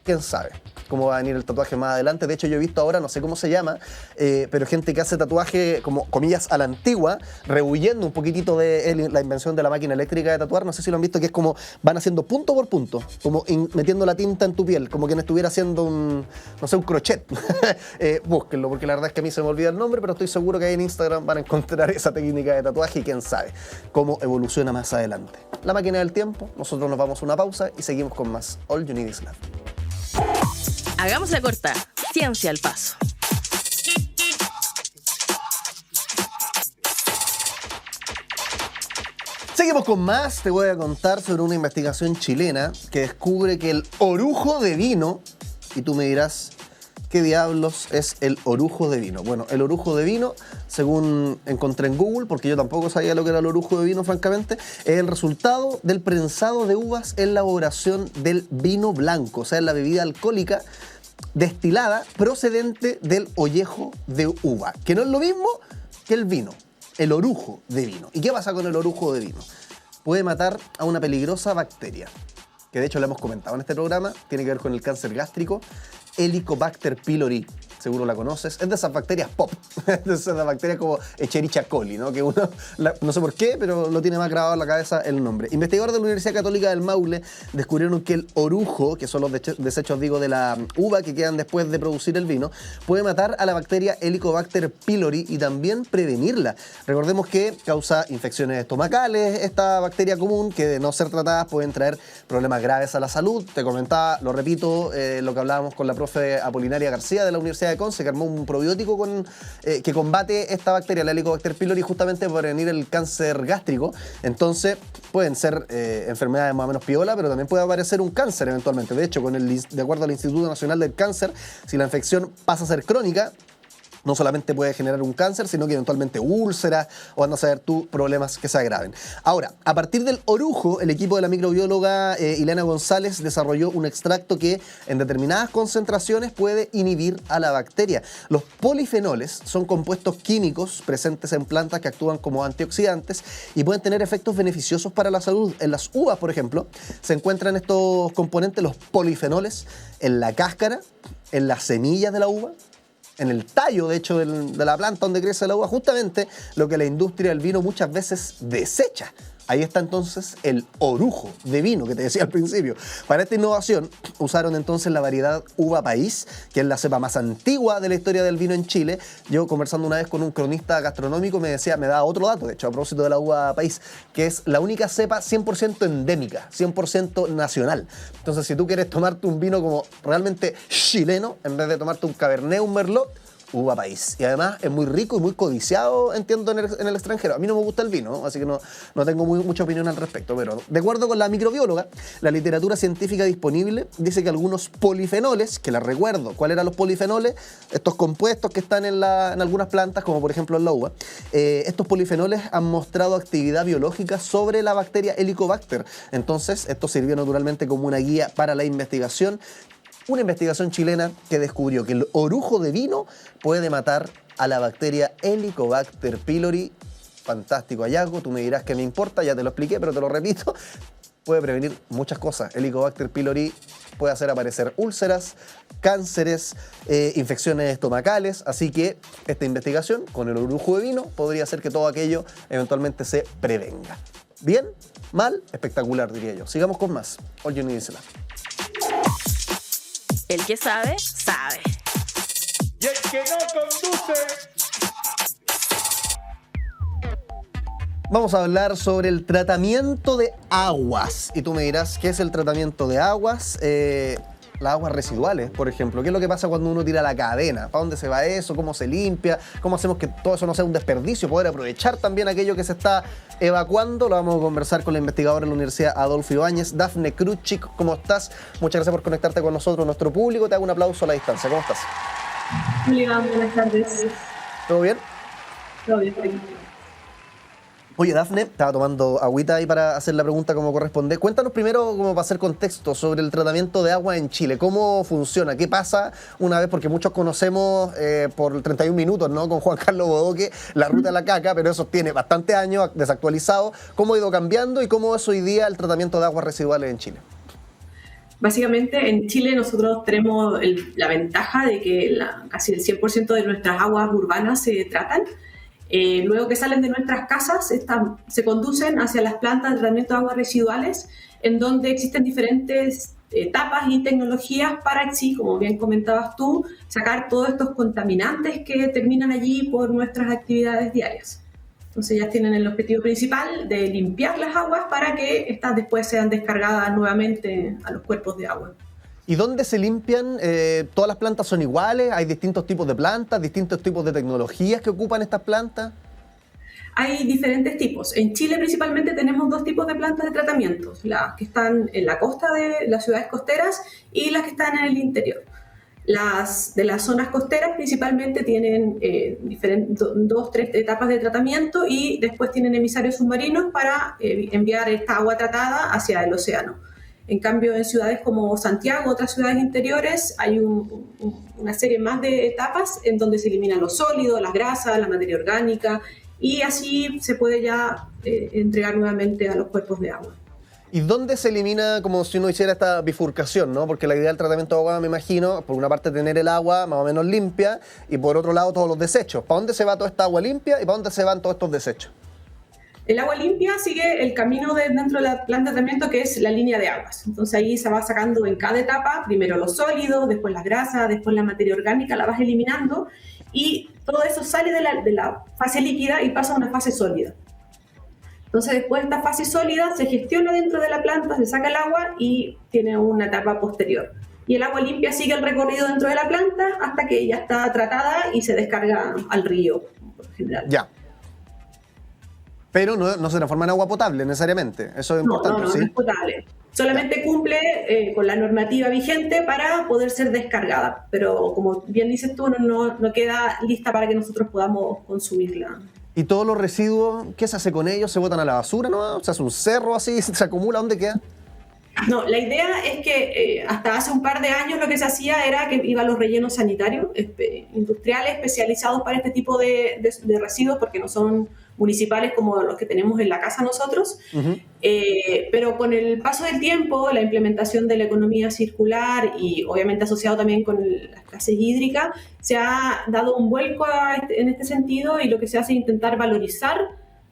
Speaker 4: ¿Quién sabe cómo va a venir el tatuaje más adelante? De hecho, yo he visto ahora, no sé cómo se llama, pero gente que hace tatuaje, como comillas, a la antigua, rehuyendo un poquitito de la invención de la máquina eléctrica de tatuar. No sé si lo han visto, que es como van haciendo punto por punto, como metiendo la tinta en tu piel, como quien estuviera haciendo un crochet. Búsquenlo, porque la verdad es que a mí se me olvida el nombre, pero estoy seguro que ahí en Instagram van a encontrar esa técnica de tatuaje y quién sabe cómo evoluciona más adelante. La máquina del tiempo, nosotros nos vamos a una pausa y seguimos con más All You Need Is Love.
Speaker 3: Hagamos la corta. Ciencia al paso.
Speaker 4: Seguimos con más. Te voy a contar sobre una investigación chilena que descubre que el orujo de vino, y tú me dirás, ¿qué diablos es el orujo de vino? Bueno, el orujo de vino, según encontré en Google, porque yo tampoco sabía lo que era el orujo de vino, francamente, es el resultado del prensado de uvas en la elaboración del vino blanco, o sea, la bebida alcohólica destilada procedente del ollejo de uva, que no es lo mismo que el vino, el orujo de vino. ¿Y qué pasa con el orujo de vino? Puede matar a una peligrosa bacteria, que de hecho lo hemos comentado en este programa, tiene que ver con el cáncer gástrico, Helicobacter pylori. Seguro la conoces, es de esas bacterias pop, de esas bacterias como Escherichia coli, ¿no? Que uno, no sé por qué, pero lo tiene más grabado en la cabeza el nombre. Investigadores de la Universidad Católica del Maule descubrieron que el orujo, que son los desechos, de la uva que quedan después de producir el vino, puede matar a la bacteria Helicobacter pylori y también prevenirla. Recordemos que causa infecciones estomacales, esta bacteria común, que de no ser tratadas pueden traer problemas graves a la salud. Te comentaba, lo repito, lo que hablábamos con la profe Apolinaria García de la Universidad de Conce, que armó un probiótico que combate esta bacteria, la Helicobacter pylori, justamente para prevenir el cáncer gástrico. Entonces, pueden ser enfermedades más o menos piola, pero también puede aparecer un cáncer eventualmente. De hecho, de acuerdo al Instituto Nacional del Cáncer, si la infección pasa a ser crónica, no solamente puede generar un cáncer, sino que eventualmente úlceras o anda a saber tú problemas que se agraven. Ahora, a partir del orujo, el equipo de la microbióloga Ileana González desarrolló un extracto que en determinadas concentraciones puede inhibir a la bacteria. Los polifenoles son compuestos químicos presentes en plantas que actúan como antioxidantes y pueden tener efectos beneficiosos para la salud. En las uvas, por ejemplo, se encuentran estos componentes, los polifenoles, en la cáscara, en las semillas de la uva, en el tallo, de hecho, de la planta donde crece la uva, justamente lo que la industria del vino muchas veces desecha. Ahí está entonces el orujo de vino que te decía al principio. Para esta innovación usaron entonces la variedad uva país, que es la cepa más antigua de la historia del vino en Chile. Yo conversando una vez con un cronista gastronómico me da otro dato, de hecho, a propósito de la uva país, que es la única cepa 100% endémica, 100% nacional. Entonces, si tú quieres tomarte un vino como realmente chileno, en vez de tomarte un Cabernet, un Merlot, uva país. Y además es muy rico y muy codiciado, entiendo, en el extranjero. A mí no me gusta el vino, así que no tengo mucha opinión al respecto. Pero de acuerdo con la microbióloga, la literatura científica disponible dice que algunos polifenoles, que les recuerdo, ¿cuáles eran los polifenoles? Estos compuestos que están en algunas plantas, como por ejemplo en la uva. Estos polifenoles han mostrado actividad biológica sobre la bacteria Helicobacter. Entonces, esto sirvió naturalmente como una guía para la investigación. Una investigación chilena que descubrió que el orujo de vino puede matar a la bacteria Helicobacter pylori. Fantástico hallazgo, tú me dirás que me importa, ya te lo expliqué, pero te lo repito. Puede prevenir muchas cosas. Helicobacter pylori puede hacer aparecer úlceras, cánceres, infecciones estomacales. Así que esta investigación con el orujo de vino podría hacer que todo aquello eventualmente se prevenga. ¿Bien? ¿Mal? Espectacular, diría yo. Sigamos con más. All You Need Is Love.
Speaker 3: El que sabe, sabe.
Speaker 2: Y el que no conduce.
Speaker 4: Vamos a hablar sobre el tratamiento de aguas. Y tú me dirás, ¿qué es el tratamiento de aguas? Las aguas residuales, por ejemplo. ¿Qué es lo que pasa cuando uno tira la cadena? ¿Para dónde se va eso? ¿Cómo se limpia? ¿Cómo hacemos que todo eso no sea un desperdicio? Poder aprovechar también aquello que se está evacuando. Lo vamos a conversar con la investigadora de la Universidad Adolfo Ibáñez, Dafne Kruczyk. ¿Cómo estás? Muchas gracias por conectarte con nosotros, nuestro público. Te hago un aplauso a la distancia. ¿Cómo estás?
Speaker 6: Hola, buenas tardes.
Speaker 4: ¿Todo bien?
Speaker 6: Todo bien, por aquí.
Speaker 4: Oye, Dafne, estaba tomando agüita ahí para hacer la pregunta como corresponde. Cuéntanos primero, como para hacer contexto, sobre el tratamiento de agua en Chile. ¿Cómo funciona? ¿Qué pasa una vez? Porque muchos conocemos por 31 minutos, ¿no? Con Juan Carlos Bodoque, la ruta de la caca, pero eso tiene bastantes años desactualizado. ¿Cómo ha ido cambiando y cómo es hoy día el tratamiento de aguas residuales en Chile?
Speaker 6: Básicamente, en Chile nosotros tenemos la ventaja de que casi el 100% de nuestras aguas urbanas se tratan. Luego que salen de nuestras casas, se conducen hacia las plantas de tratamiento de aguas residuales, en donde existen diferentes etapas y tecnologías para, sí, como bien comentabas tú, sacar todos estos contaminantes que terminan allí por nuestras actividades diarias. Entonces ya tienen el objetivo principal de limpiar las aguas para que estas después sean descargadas nuevamente a los cuerpos de agua.
Speaker 4: ¿Y dónde se limpian? ¿Todas las plantas son iguales? ¿Hay distintos tipos de plantas, distintos tipos de tecnologías que ocupan estas plantas?
Speaker 6: Hay diferentes tipos. En Chile principalmente tenemos dos tipos de plantas de tratamiento, las que están en la costa de las ciudades costeras y las que están en el interior. Las de las zonas costeras principalmente tienen dos, tres etapas de tratamiento y después tienen emisarios submarinos para enviar esta agua tratada hacia el océano. En cambio, en ciudades como Santiago, otras ciudades interiores, hay una serie más de etapas en donde se eliminan los sólidos, las grasas, la materia orgánica, y así se puede ya entregar nuevamente a los cuerpos de agua.
Speaker 4: ¿Y dónde se elimina, como si uno hiciera esta bifurcación, ¿no? Porque la idea del tratamiento de agua, me imagino, por una parte tener el agua más o menos limpia y por otro lado todos los desechos. ¿Para dónde se va toda esta agua limpia y para dónde se van todos estos desechos?
Speaker 6: El agua limpia sigue el camino dentro de la planta de tratamiento, que es la línea de aguas. Entonces ahí se va sacando en cada etapa, primero los sólidos, después las grasas, después la materia orgánica, la vas eliminando y todo eso sale de la fase líquida y pasa a una fase sólida. Entonces después de esta fase sólida se gestiona dentro de la planta, se saca el agua y tiene una etapa posterior. Y el agua limpia sigue el recorrido dentro de la planta hasta que ya está tratada y se descarga al río, por general.
Speaker 4: Ya. Pero no se transforma en agua potable necesariamente. Eso es importante,
Speaker 6: no,
Speaker 4: ¿sí?
Speaker 6: No es potable. Solamente cumple con la normativa vigente para poder ser descargada. Pero como bien dices tú, no queda lista para que nosotros podamos consumirla.
Speaker 4: ¿Y todos los residuos, qué se hace con ellos? ¿Se botan a la basura, no? ¿Se hace un cerro así? ¿Se acumula? ¿Dónde queda?
Speaker 6: No, la idea es que hasta hace un par de años lo que se hacía era que iban los rellenos sanitarios industriales especializados para este tipo de residuos, porque no son municipales como los que tenemos en la casa nosotros. Uh-huh. Pero con el paso del tiempo, la implementación de la economía circular y obviamente asociado también con la escasez hídrica, se ha dado un vuelco en este sentido y lo que se hace es intentar valorizar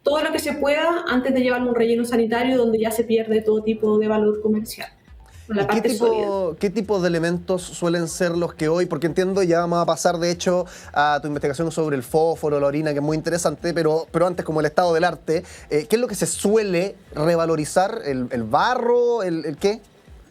Speaker 6: todo lo que se pueda antes de llevarlo a un relleno sanitario donde ya se pierde todo tipo de valor comercial. La parte
Speaker 4: ¿Qué tipo de elementos suelen ser los que hoy, porque entiendo, ya vamos a pasar de hecho a tu investigación sobre el fósforo, la orina, que es muy interesante, pero antes como el estado del arte, ¿qué es lo que se suele revalorizar? ¿El barro? ¿El qué?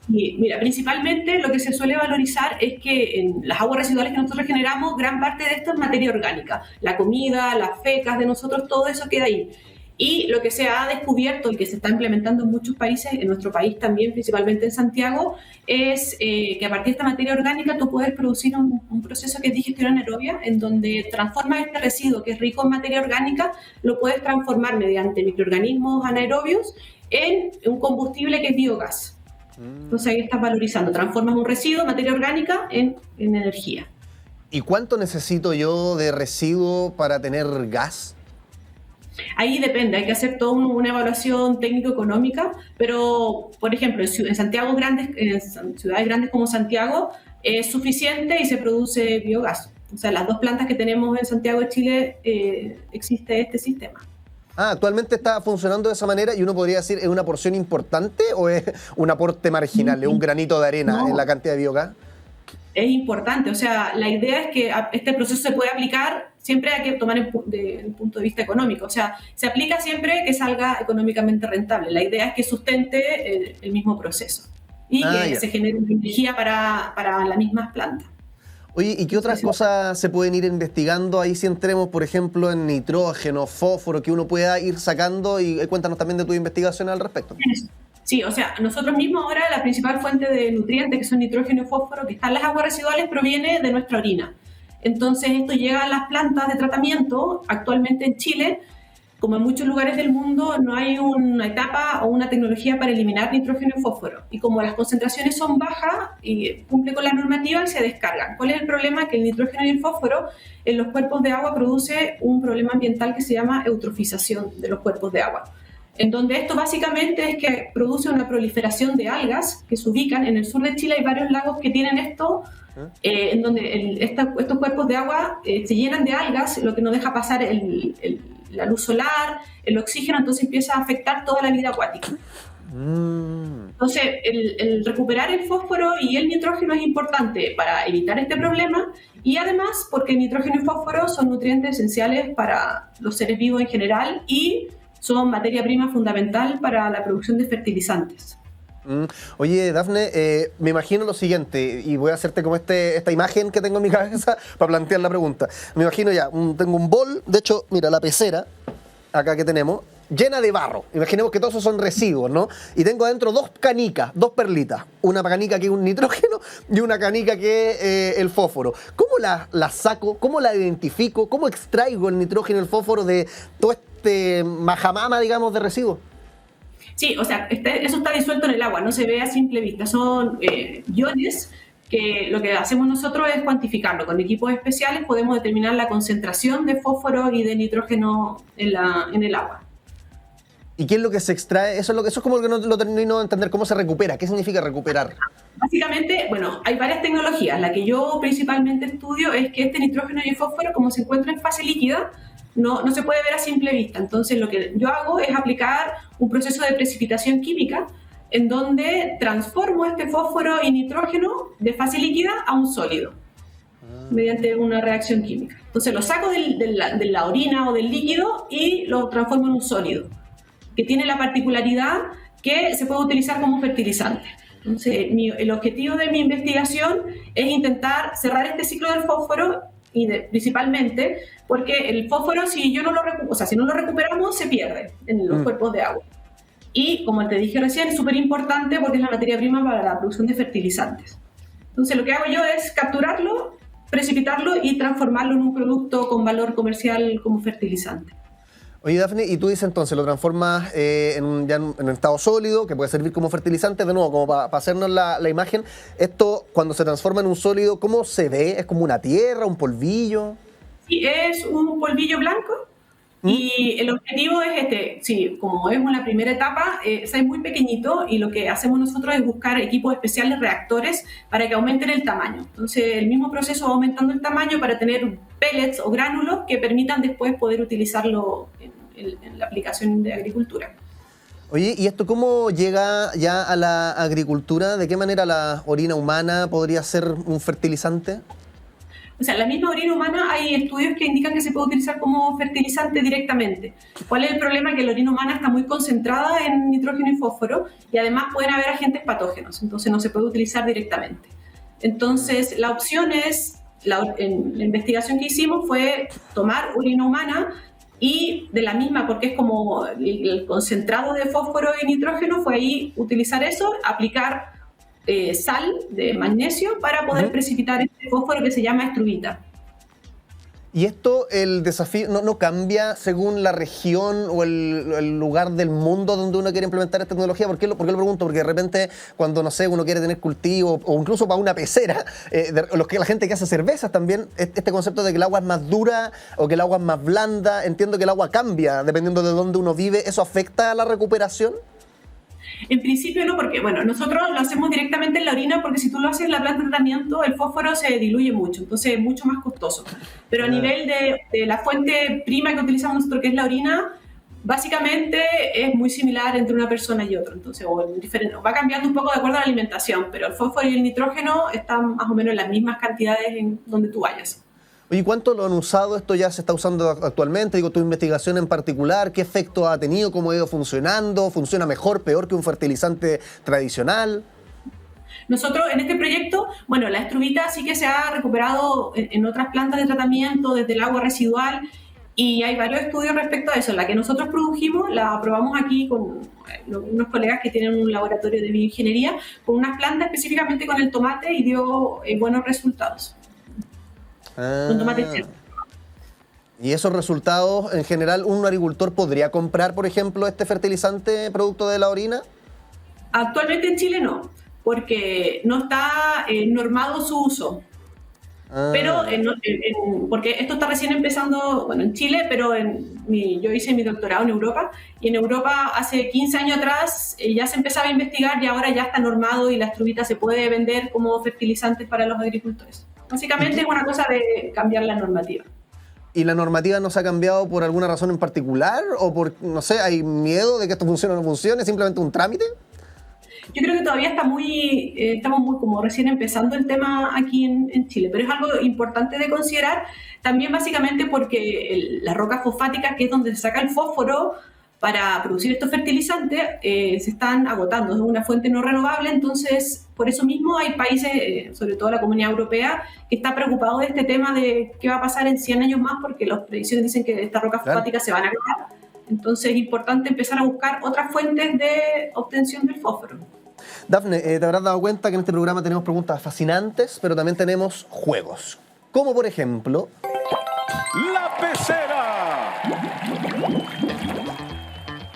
Speaker 6: Y mira, principalmente lo que se suele valorizar es que en las aguas residuales que nosotros generamos, gran parte de esto es materia orgánica. La comida, las fecas de nosotros, todo eso queda ahí. Y lo que se ha descubierto y que se está implementando en muchos países, en nuestro país también, principalmente en Santiago, es que a partir de esta materia orgánica tú puedes producir un proceso que es digestión anaerobia, en donde transformas este residuo que es rico en materia orgánica, lo puedes transformar mediante microorganismos anaerobios en un combustible que es biogás. Entonces ahí estás valorizando, transformas un residuo, materia orgánica, en energía.
Speaker 4: ¿Y cuánto necesito yo de residuo para tener gas?
Speaker 6: Ahí depende, hay que hacer toda una evaluación técnico-económica, pero, por ejemplo, en Santiago en ciudades grandes como Santiago, es suficiente y se produce biogás. O sea, las 2 plantas que tenemos en Santiago de Chile, existe este sistema.
Speaker 4: Actualmente está funcionando de esa manera y uno podría decir, ¿es una porción importante o es un aporte marginal, es un granito de arena en la cantidad de biogás?
Speaker 6: Es importante, o sea, la idea es que este proceso se puede aplicar, siempre hay que tomar el punto de vista económico, o sea, se aplica siempre que salga económicamente rentable. La idea es que sustente el mismo proceso y que se genere energía para las mismas plantas.
Speaker 4: Oye, ¿y qué otras cosas se pueden ir investigando? Ahí si entremos, por ejemplo, en nitrógeno, fósforo, que uno pueda ir sacando, y cuéntanos también de tu investigación al respecto.
Speaker 6: Sí, o sea, nosotros mismos ahora la principal fuente de nutrientes, que son nitrógeno y fósforo, que están en las aguas residuales, proviene de nuestra orina. Entonces esto llega a las plantas de tratamiento. Actualmente en Chile, como en muchos lugares del mundo, no hay una etapa o una tecnología para eliminar nitrógeno y fósforo. Y como las concentraciones son bajas y cumple con la normativa, se descargan. ¿Cuál es el problema? Que el nitrógeno y el fósforo en los cuerpos de agua produce un problema ambiental que se llama eutrofización de los cuerpos de agua. En donde esto básicamente es que produce una proliferación de algas que se ubican en el sur de Chile. Hay varios lagos que tienen esto, en donde estos cuerpos de agua se llenan de algas, lo que no deja pasar la luz solar, el oxígeno, entonces empieza a afectar toda la vida acuática. Entonces, el recuperar el fósforo y el nitrógeno es importante para evitar este problema, y además porque el nitrógeno y fósforo son nutrientes esenciales para los seres vivos en general y son materia prima fundamental para la producción de fertilizantes.
Speaker 4: Oye, Dafne, me imagino lo siguiente, y voy a hacerte como esta imagen que tengo en mi cabeza para plantear la pregunta. Me imagino tengo un bol, de hecho, mira, la pecera, acá que tenemos, llena de barro. Imaginemos que todos esos son residuos, ¿no? Y tengo adentro 2 canicas, 2 perlitas. Una canica que es un nitrógeno y una canica que es el fósforo. ¿Cómo la saco? ¿Cómo la identifico? ¿Cómo extraigo el nitrógeno y el fósforo de todo este majamama, digamos, de residuos?
Speaker 6: Sí, o sea, eso está disuelto en el agua, no se ve a simple vista. Son iones que lo que hacemos nosotros es cuantificarlo. Con equipos especiales podemos determinar la concentración de fósforo y de nitrógeno en el agua.
Speaker 4: ¿Y qué es lo que se extrae? Eso es como lo que no lo termino de entender. ¿Cómo se recupera? ¿Qué significa recuperar?
Speaker 6: Básicamente, bueno, hay varias tecnologías. La que yo principalmente estudio es que este nitrógeno y el fósforo, como se encuentra en fase líquida, no se puede ver a simple vista. Entonces, lo que yo hago es aplicar un proceso de precipitación química en donde transformo este fósforo y nitrógeno de fase líquida a un sólido mediante una reacción química. Entonces, lo saco de la orina o del líquido y lo transformo en un sólido, que tiene la particularidad que se puede utilizar como fertilizante. Entonces, el objetivo de mi investigación es intentar cerrar este ciclo del fósforo y principalmente porque el fósforo, si no lo recuperamos, se pierde en los cuerpos de agua. Y como te dije recién, es súper importante porque es la materia prima para la producción de fertilizantes. Entonces, lo que hago yo es capturarlo, precipitarlo y transformarlo en un producto con valor comercial como fertilizante.
Speaker 4: Oye, Dafne, y tú dices entonces, lo transformas en un estado sólido, que puede servir como fertilizante, de nuevo, como para hacernos la imagen. Esto, cuando se transforma en un sólido, ¿cómo se ve? ¿Es como una tierra, un polvillo?
Speaker 6: Sí, es un polvillo blanco. Y el objetivo es como es una primera etapa, es muy pequeñito, y lo que hacemos nosotros es buscar equipos especiales, reactores, para que aumenten el tamaño. Entonces, el mismo proceso va aumentando el tamaño para tener pellets o gránulos que permitan después poder utilizarlo en la aplicación de agricultura.
Speaker 4: Oye, ¿y esto cómo llega ya a la agricultura? ¿De qué manera la orina humana podría ser un fertilizante?
Speaker 6: O sea, en la misma orina humana hay estudios que indican que se puede utilizar como fertilizante directamente. ¿Cuál es el problema? Que la orina humana está muy concentrada en nitrógeno y fósforo y además pueden haber agentes patógenos, entonces no se puede utilizar directamente. Entonces, la opción es, en la investigación que hicimos fue tomar orina humana y de la misma, porque es como el concentrado de fósforo y nitrógeno, fue ahí utilizar eso, aplicar sal de magnesio para poder precipitar este fósforo que se llama estruvita.
Speaker 4: Y esto, el desafío, no cambia según la región o el lugar del mundo donde uno quiere implementar esta tecnología. ¿Por qué lo pregunto? Porque de repente, cuando, no sé, uno quiere tener cultivo, o incluso para una pecera, la gente que hace cervezas también, este concepto de que el agua es más dura o que el agua es más blanda, entiendo que el agua cambia dependiendo de dónde uno vive. ¿Eso afecta a la recuperación?
Speaker 6: En principio no, porque bueno, nosotros lo hacemos directamente en la orina porque si tú lo haces en la planta de tratamiento, el fósforo se diluye mucho, entonces es mucho más costoso. Pero a nivel de la fuente prima que utilizamos nosotros, que es la orina, básicamente es muy similar entre una persona y otra. Entonces, va cambiando un poco de acuerdo a la alimentación, pero el fósforo y el nitrógeno están más o menos en las mismas cantidades en donde tú vayas.
Speaker 4: Oye, ¿cuánto lo han usado? ¿Esto ya se está usando actualmente? Digo, tu investigación en particular, ¿qué efecto ha tenido? ¿Cómo ha ido funcionando? ¿Funciona mejor, peor que un fertilizante tradicional?
Speaker 6: Nosotros en este proyecto, bueno, la estruvita sí que se ha recuperado en otras plantas de tratamiento desde el agua residual y hay varios estudios respecto a eso. La que nosotros produjimos la probamos aquí con unos colegas que tienen un laboratorio de bioingeniería con unas plantas específicamente con el tomate y dio buenos resultados. Con tomate cherry.
Speaker 4: Y esos resultados, en general, ¿un agricultor podría comprar, por ejemplo, este fertilizante producto de la orina?
Speaker 6: Actualmente en Chile no, porque no está normado su uso. Pero porque esto está recién empezando, bueno, en Chile, pero yo hice mi doctorado en Europa y en Europa hace 15 años atrás ya se empezaba a investigar y ahora ya está normado y la estruvita se puede vender como fertilizantes para los agricultores. Básicamente es una cosa de cambiar la normativa.
Speaker 4: ¿Y la normativa no se ha cambiado por alguna razón en particular? ¿O por, no sé, hay miedo de que esto funcione o no funcione? ¿Es simplemente un trámite?
Speaker 6: Yo creo que todavía estamos muy como recién empezando el tema aquí en Chile, pero es algo importante de considerar también básicamente porque las rocas fosfáticas, que es donde se saca el fósforo para producir estos fertilizantes, se están agotando, es una fuente no renovable, entonces por eso mismo hay países, sobre todo la Comunidad Europea, que está preocupado de este tema de qué va a pasar en 100 años más porque las predicciones dicen que estas rocas fosfáticas se van a agotar. Entonces es importante empezar a buscar otras fuentes de obtención del fósforo.
Speaker 4: Dafne, te habrás dado cuenta que en este programa tenemos preguntas fascinantes, pero también tenemos juegos. Como por ejemplo...
Speaker 2: La pecera.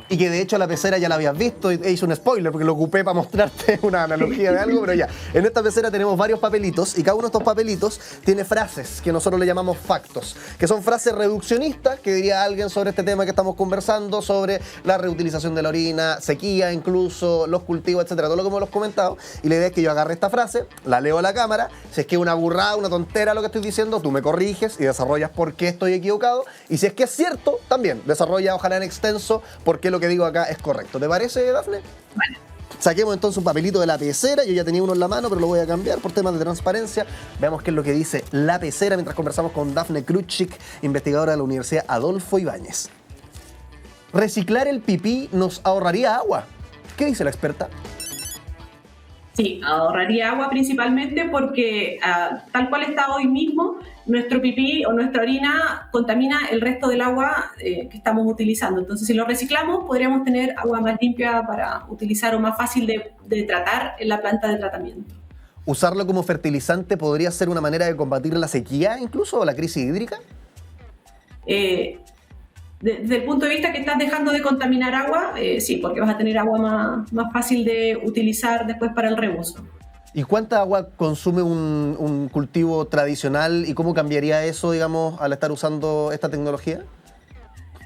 Speaker 4: Y que de hecho la pecera ya la habías visto, e hice un spoiler porque lo ocupé para mostrarte una analogía de algo, pero ya. En esta pecera tenemos varios papelitos y cada uno de estos papelitos tiene frases que nosotros le llamamos factos, que son frases reduccionistas que diría alguien sobre este tema que estamos conversando, sobre la reutilización de la orina, sequía incluso, los cultivos, etcétera, todo lo que hemos comentado. Y la idea es que yo agarre esta frase, la leo a la cámara, si es que es una burrada, una tontera lo que estoy diciendo, tú me corriges y desarrollas por qué estoy equivocado. Y si es que es cierto, también desarrolla ojalá en extenso por qué lo que digo acá es correcto. ¿Te parece, Dafne?
Speaker 6: Vale.
Speaker 4: Saquemos entonces un papelito de la pecera. Yo ya tenía uno en la mano, pero lo voy a cambiar por temas de transparencia. Veamos qué es lo que dice la pecera mientras conversamos con Dafne Kruczyk, investigadora de la Universidad Adolfo Ibáñez. Reciclar el pipí nos ahorraría agua. ¿Qué dice la experta?
Speaker 6: Sí, ahorraría agua principalmente porque tal cual está hoy mismo, nuestro pipí o nuestra orina contamina el resto del agua que estamos utilizando. Entonces, si lo reciclamos, podríamos tener agua más limpia para utilizar o más fácil de tratar en la planta de tratamiento.
Speaker 4: ¿Usarlo como fertilizante podría ser una manera de combatir la sequía incluso o la crisis hídrica?
Speaker 6: Desde el punto de vista que estás dejando de contaminar agua, sí, porque vas a tener agua más fácil de utilizar después para el reuso.
Speaker 4: ¿Y cuánta agua consume un cultivo tradicional y cómo cambiaría eso, digamos, al estar usando esta tecnología?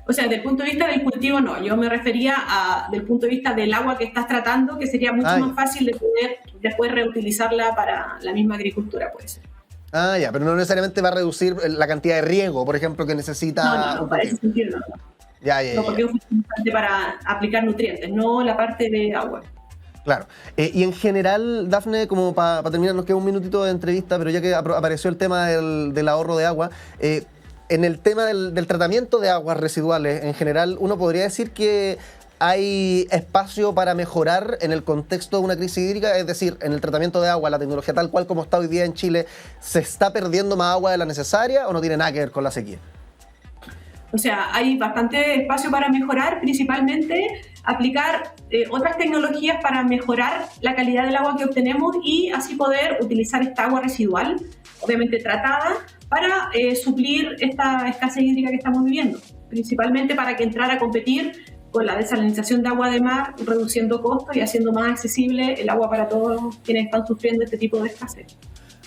Speaker 6: O sea, desde el punto de vista del cultivo no, yo me refería del punto de vista del agua que estás tratando, que sería mucho más fácil de poder después reutilizarla para la misma agricultura, puede ser.
Speaker 4: Ah, ya, pero no necesariamente va a reducir la cantidad de riego, por ejemplo, que necesita...
Speaker 6: No, para ese sentido no.
Speaker 4: Ya.
Speaker 6: No, porque es un fertilizante para aplicar nutrientes, no la parte de agua.
Speaker 4: Claro. Y en general, Dafne, como para terminar, nos queda un minutito de entrevista, pero ya que apareció el tema del ahorro de agua, en el tema del tratamiento de aguas residuales, en general, uno podría decir que hay espacio para mejorar en el contexto de una crisis hídrica, es decir, en el tratamiento de agua, la tecnología tal cual como está hoy día en Chile, ¿se está perdiendo más agua de la necesaria o no tiene nada que ver con la sequía?
Speaker 6: O sea, hay bastante espacio para mejorar, principalmente aplicar otras tecnologías para mejorar la calidad del agua que obtenemos y así poder utilizar esta agua residual, obviamente tratada, para suplir esta escasez hídrica que estamos viviendo, principalmente para que entrara a competir con la desalinización de agua de mar, reduciendo costos y haciendo más accesible el agua para todos quienes están sufriendo este tipo de escasez.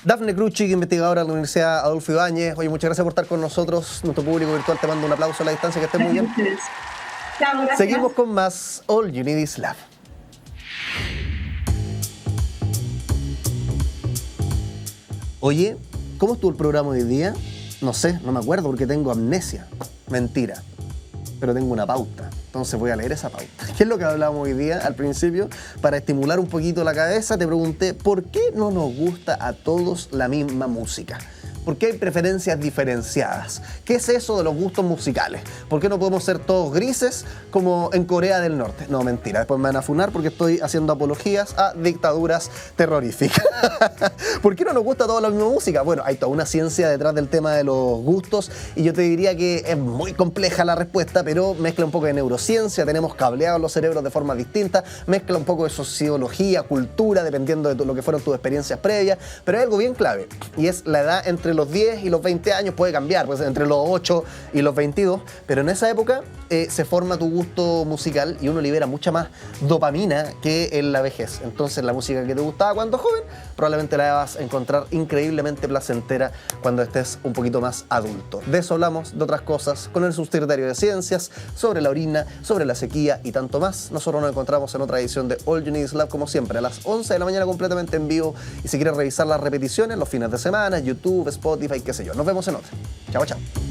Speaker 4: Dafne Kruchik, investigadora de la Universidad Adolfo Ibáñez. Oye, muchas gracias por estar con nosotros. Nuestro público virtual te mando un aplauso a la distancia, que estés muy bien.
Speaker 6: Chao, gracias.
Speaker 4: Seguimos con más All You Need Is Love. Oye, ¿cómo estuvo el programa hoy día? No sé, no me acuerdo porque tengo amnesia. Mentira. Pero tengo una pauta. Entonces voy a leer esa pauta. ¿Qué es lo que hablábamos hoy día al principio? Para estimular un poquito la cabeza, te pregunté, ¿por qué no nos gusta a todos la misma música? ¿Por qué hay preferencias diferenciadas? ¿Qué es eso de los gustos musicales? ¿Por qué no podemos ser todos grises como en Corea del Norte? No, mentira, después me van a funar porque estoy haciendo apologías a dictaduras terroríficas. ¿Por qué no nos gusta toda la misma música? Bueno, hay toda una ciencia detrás del tema de los gustos y yo te diría que es muy compleja la respuesta, pero mezcla un poco de neurociencia, tenemos cableados los cerebros de forma distinta, mezcla un poco de sociología, cultura, dependiendo de lo que fueron tus experiencias previas, pero hay algo bien clave y es la edad entre los 10 y los 20 años puede cambiar, pues entre los 8 y los 22, pero en esa época se forma tu gusto musical y uno libera mucha más dopamina que en la vejez. Entonces la música que te gustaba cuando joven, probablemente la vas a encontrar increíblemente placentera cuando estés un poquito más adulto. De eso hablamos, de otras cosas, con el subsecretario de Ciencias, sobre la orina, sobre la sequía y tanto más. Nosotros nos encontramos en otra edición de All You Need Is Love, como siempre, a las 11 de la mañana completamente en vivo. Y si quieres revisar las repeticiones, los fines de semana, YouTube, Spotify, qué sé yo. Nos vemos en otra. Chao, chao.